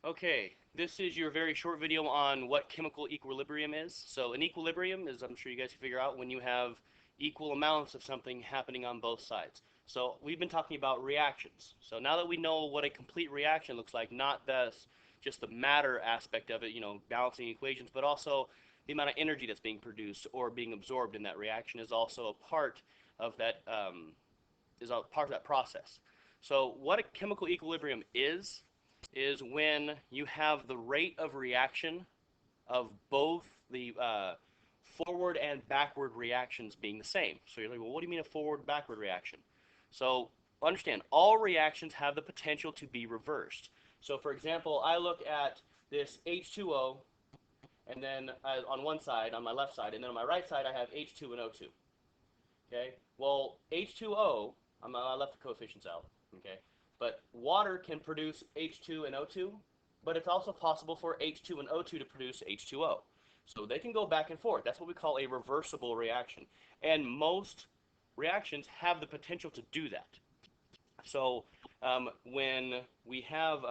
Okay, this is your very short video on what chemical equilibrium is. So an equilibrium is, I'm sure you guys can figure out, when you have equal amounts of something happening on both sides. So we've been talking about reactions. So now that we know what a complete reaction looks like, not just the matter aspect of it, balancing equations, but also the amount of energy that's being produced or being absorbed in that reaction is also a part of that process. So what a chemical equilibrium is when you have the rate of reaction of both the forward and backward reactions being the same. So you're like, well, what do you mean a forward-backward reaction? So understand, all reactions have the potential to be reversed. So for example, I look at this H2O, and then on one side, on my left side, and then on my right side, I have H2 and O2. Okay. Well, H2O, I left the coefficients out. Okay. But water can produce H2 and O2, but it's also possible for H2 and O2 to produce H2O. So they can go back and forth. That's what we call a reversible reaction. And most reactions have the potential to do that. So when we have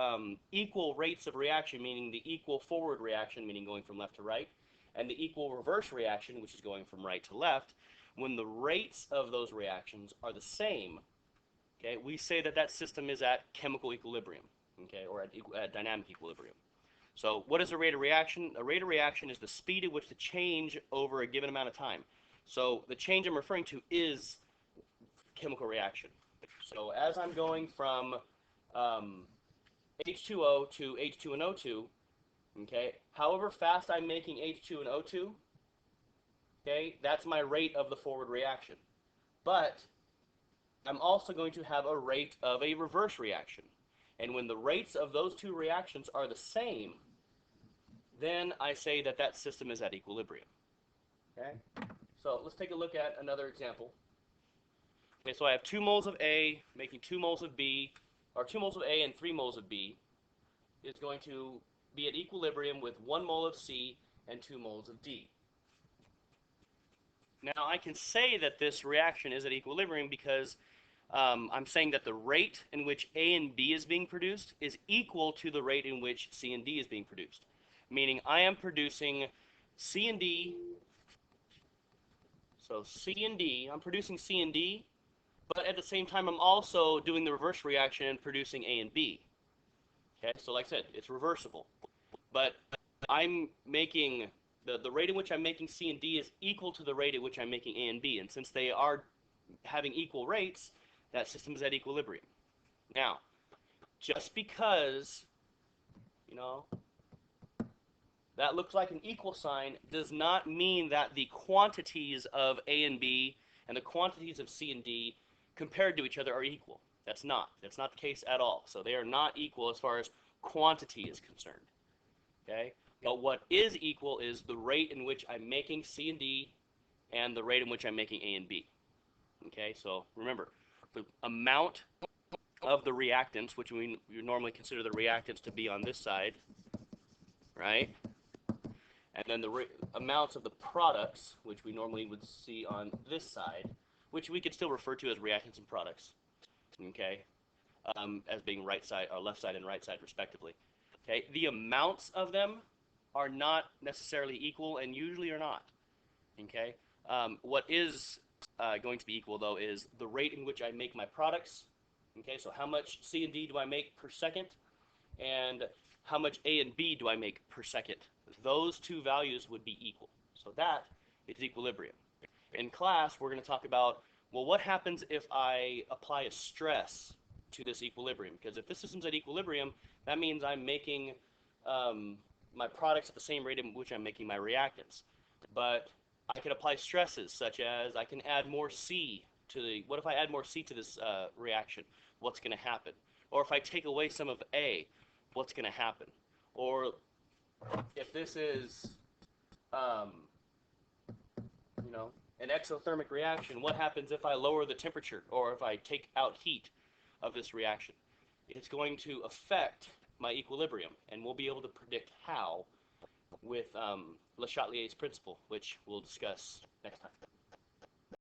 equal rates of reaction, meaning the equal forward reaction, meaning going from left to right, and the equal reverse reaction, which is going from right to left, when the rates of those reactions are the same, okay, we say that that system is at chemical equilibrium, okay, or at dynamic equilibrium. So what is a rate of reaction? A rate of reaction is the speed at which the change over a given amount of time. So the change I'm referring to is chemical reaction. So as I'm going from H2O to H2 and O2, okay, however fast I'm making H2 and O2, okay, that's my rate of the forward reaction. But I'm also going to have a rate of a reverse reaction. And when the rates of those two reactions are the same, then I say that that system is at equilibrium. Okay? So let's take a look at another example. Okay, so I have 2 moles of A making 2 moles of B, or 2 moles of A and 3 moles of B is going to be at equilibrium with 1 mole of C and 2 moles of D. Now I can say that this reaction is at equilibrium because I'm saying that the rate in which A and B is being produced is equal to the rate in which C and D is being produced. Meaning I am producing C and D, so C and D, I'm producing C and D, but at the same time I'm also doing the reverse reaction and producing A and B. Okay, so like I said, it's reversible. But I'm making, the rate in which I'm making C and D is equal to the rate at which I'm making A and B. And since they are having equal rates, that system is at equilibrium. Now, just because, you know, that looks like an equal sign does not mean that the quantities of A and B and the quantities of C and D compared to each other are equal. That's not. That's not the case at all. So they are not equal as far as quantity is concerned. Okay? But what is equal is the rate in which I'm making C and D and the rate in which I'm making A and B. Okay? So remember, the amount of the reactants, which we normally consider the reactants to be on this side, right? And then the amounts of the products, which we normally would see on this side, which we could still refer to as reactants and products, okay, as being right side or left side and right side respectively. Okay, the amounts of them are not necessarily equal and usually are not. Okay, what is going to be equal though is the rate in which I make my products. Okay, so how much C and D do I make per second, and how much A and B do I make per second? Those two values would be equal. So that is equilibrium. In class, we're going to talk about, well, what happens if I apply a stress to this equilibrium? Because if this system's at equilibrium, that means I'm making my products at the same rate at which I'm making my reactants. But I can apply stresses, such as I can add more C to the, what if I add more C to this reaction? What's going to happen? Or if I take away some of A, what's going to happen? Or if this is, um, an exothermic reaction, what happens if I lower the temperature or if I take out heat of this reaction? It's going to affect my equilibrium, and we'll be able to predict how with Le Chatelier's principle, which we'll discuss next time.